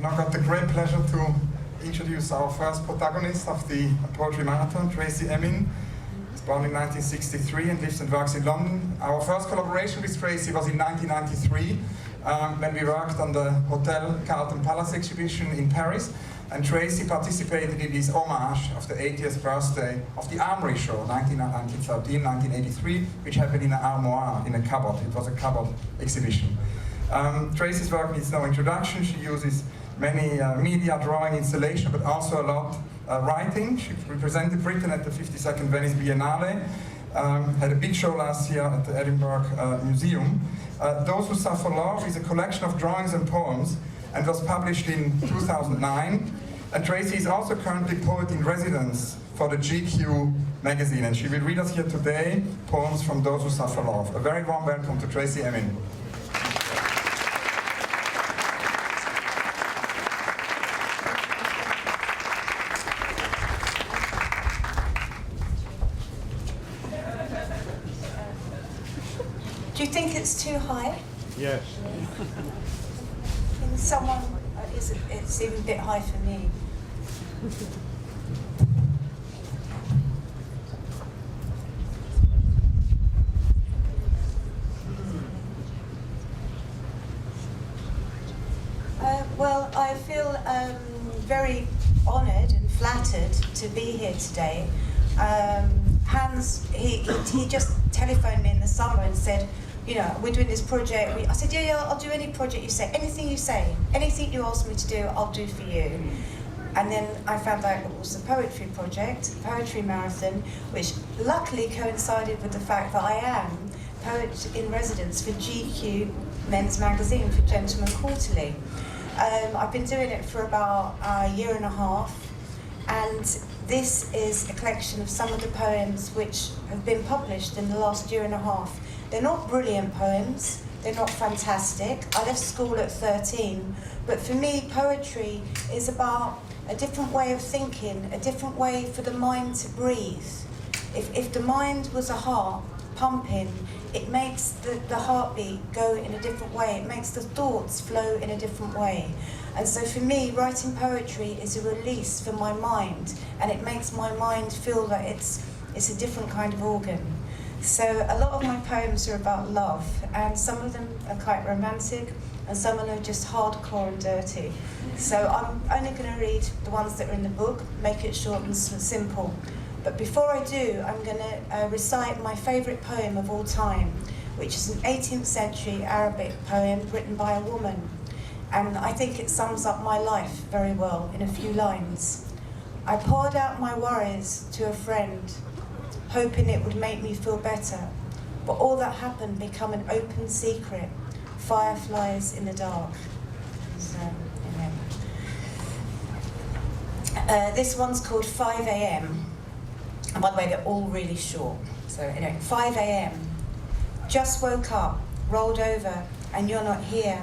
now got the great pleasure to introduce our first protagonist of the Poetry Marathon, Tracey Emin. She's born in 1963 and lives and works in London. Our first collaboration with Tracey was in 1993 when we worked on the Hotel Carlton Palace exhibition in Paris. And Tracey participated in this homage of the 80th birthday of the Armory Show, 1913, 1983, which happened in an armoire, in a cupboard. It was a cupboard exhibition. Tracey's work needs no introduction. She uses many media, drawing, installation, but also a lot writing. She represented Britain at the 52nd Venice Biennale, had a big show last year at the Edinburgh Museum. Those Who Suffer Love is a collection of drawings and poems and was published in 2009. And Tracey is also currently poet in residence for the GQ magazine, and she will read us here today poems from Those Who Suffer Love. A very warm welcome to Tracey Emin. Do you think it's too high? Yes. Can someone, it's even a bit high for me. Well, I feel very honoured and flattered to be here today. Hans, he just telephoned me in the summer and said, you know, we're doing this project. I said, yeah, I'll do any project you say. Anything you say, anything you ask me to do, I'll do for you. And then I found out it was a poetry project, Poetry Marathon, which luckily coincided with the fact that I am poet in residence for GQ Men's Magazine, for Gentleman Quarterly. I've been doing it for about a year and a half, and this is a collection of some of the poems which have been published in the last year and a half. They're not brilliant poems, they're not fantastic. I left school at 13, but for me, poetry is about a different way of thinking, a different way for the mind to breathe. If the mind was a heart pumping, it makes the heartbeat go in a different way, it makes the thoughts flow in a different way. And so for me, writing poetry is a release for my mind, and it makes my mind feel that it's a different kind of organ. So a lot of my poems are about love, and some of them are quite romantic, and some of them are just hardcore and dirty. So I'm only going to read the ones that are in the book, make it short and simple. But before I do, I'm going to recite my favourite poem of all time, which is an 18th century Arabic poem written by a woman. And I think it sums up my life very well in a few lines. I poured out my worries to a friend, hoping it would make me feel better, but all that happened became an open secret, fireflies in the dark. So, this one's called 5 a.m. And by the way, they're all really short. So anyway, 5 a.m. Just woke up, rolled over, and you're not here.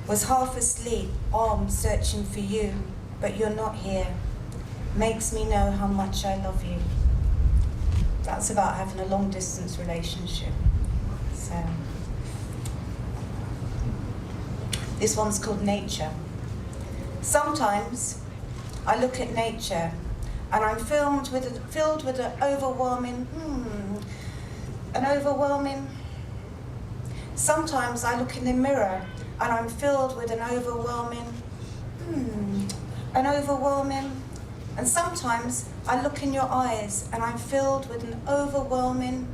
Was half asleep, arms searching for you, but you're not here. Makes me know how much I love you. That's about having a long distance relationship. So this one's called Nature. Sometimes I look at nature and I'm filled with an overwhelming. Sometimes I look in the mirror and I'm filled with an overwhelming. And sometimes I look in your eyes and I'm filled with an overwhelming.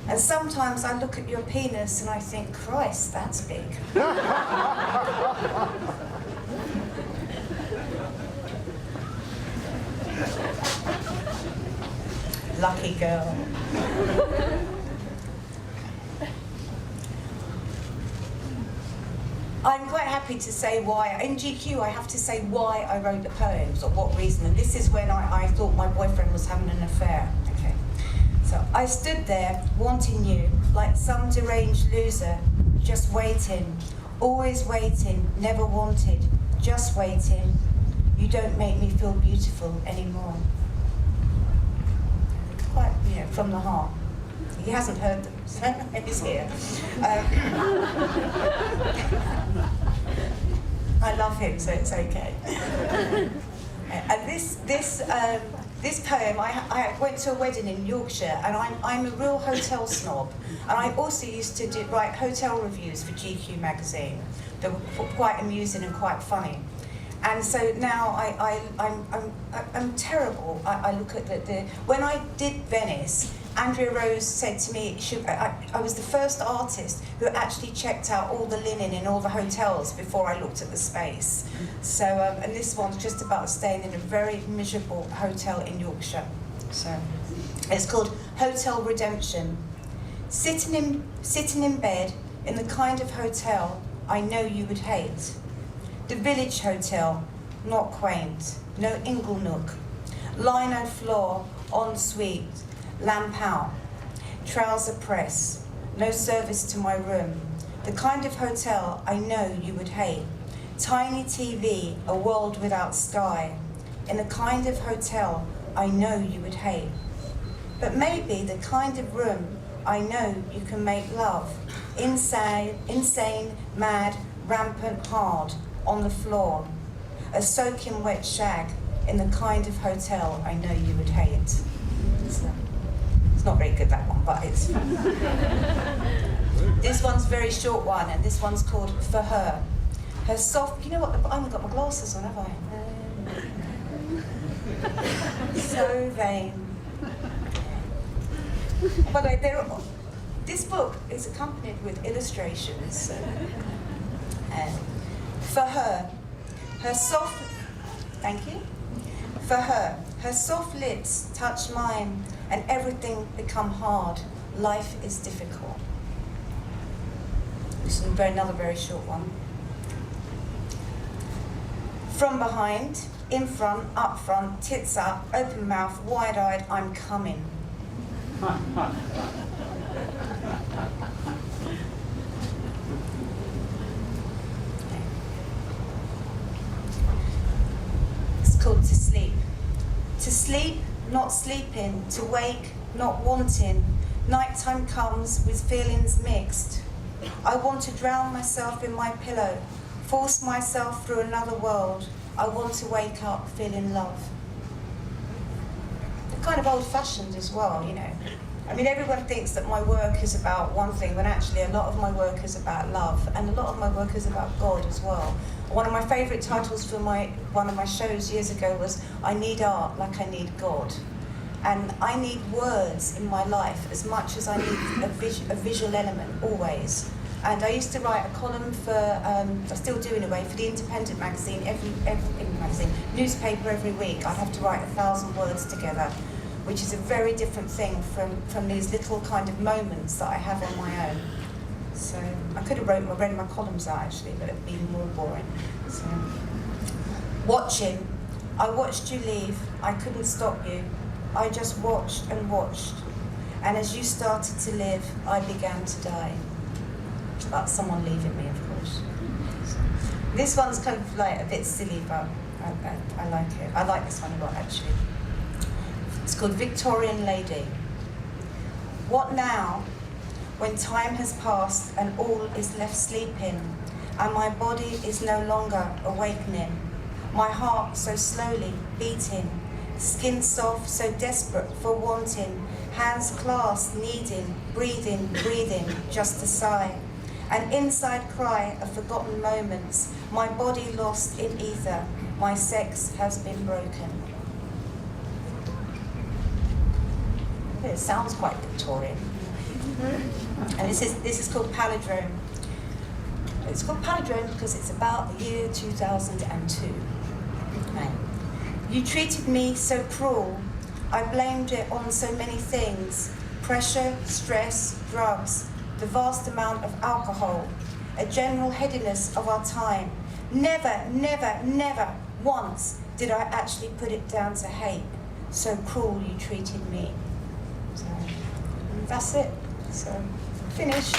And sometimes I look at your penis and I think, Christ, that's big. Lucky girl. I'm quite happy to say why. In GQ, I have to say why I wrote the poems, or what reason. And this is when I thought my boyfriend was having an affair. Okay. So I stood there, wanting you, like some deranged loser, just waiting, always waiting, never wanted, just waiting. You don't make me feel beautiful anymore. Quite, from the heart. He hasn't heard them, so he's here. I love him, so it's okay. And this poem, I went to a wedding in Yorkshire, and I'm a real hotel snob. And I also used to write hotel reviews for GQ magazine. They were quite amusing and quite funny. And so now I'm terrible. I look at when I did Venice, Andrea Rose said to me, I was the first artist who actually checked out all the linen in all the hotels before I looked at the space. So, and this one's just about staying in a very miserable hotel in Yorkshire. So, it's called Hotel Redemption. Sitting in bed in the kind of hotel I know you would hate. The village hotel, not quaint, no inglenook. Lino floor, ensuite, lamp out. Trouser press, no service to my room. The kind of hotel I know you would hate. Tiny TV, a world without sky. In the kind of hotel I know you would hate. But maybe the kind of room I know you can make love. Insane, mad, rampant, hard, on the floor. A soaking wet shag in the kind of hotel I know you would hate. So, it's not very good, that one, but it's... This one's a very short one, and this one's called For Her. Her soft... You know what? I haven't got my glasses on, have I? So vain. But this book is accompanied with illustrations. For her soft... Thank you. For her soft lips touch mine, and everything become hard. Life is difficult. This is another very short one. From behind, in front, up front, tits up, open mouth, wide-eyed, I'm coming. It's called To Sleep. To sleep, not sleeping, to wake, not wanting. Nighttime comes with feelings mixed. I want to drown myself in my pillow, force myself through another world. I want to wake up feeling love. They're kind of old-fashioned as well, you know. I mean, everyone thinks that my work is about one thing, when actually a lot of my work is about love, and a lot of my work is about God as well. One of my favourite titles for one of my shows years ago was, I need art like I need God. And I need words in my life as much as I need a visual element, always. And I used to write a column for, I still do in a way, for the Independent magazine, newspaper every week. I'd have to write 1,000 words together, which is a very different thing from these little kind of moments that I have on my own. So I could have read my columns out actually, but it'd be more boring. So, watching. I watched you leave. I couldn't stop you. I just watched and watched. And as you started to live, I began to die. It's about someone leaving me, of course. So, this one's kind of like a bit silly, but I like it. I like this one a lot, actually. It's called Victorian Lady. What now, when time has passed and all is left sleeping, and my body is no longer awakening, my heart so slowly beating, skin soft, so desperate for wanting, hands clasped, needing, breathing, just a sigh. An inside cry of forgotten moments, my body lost in ether, my sex has been broken. It sounds quite Victorian. And this is called Palindrome. It's called Palindrome because it's about the year 2002. Okay. You treated me so cruel. I blamed it on so many things. Pressure, stress, drugs, the vast amount of alcohol, a general headiness of our time. Never, never, never once did I actually put it down to hate. So cruel you treated me. So that's it. So finished.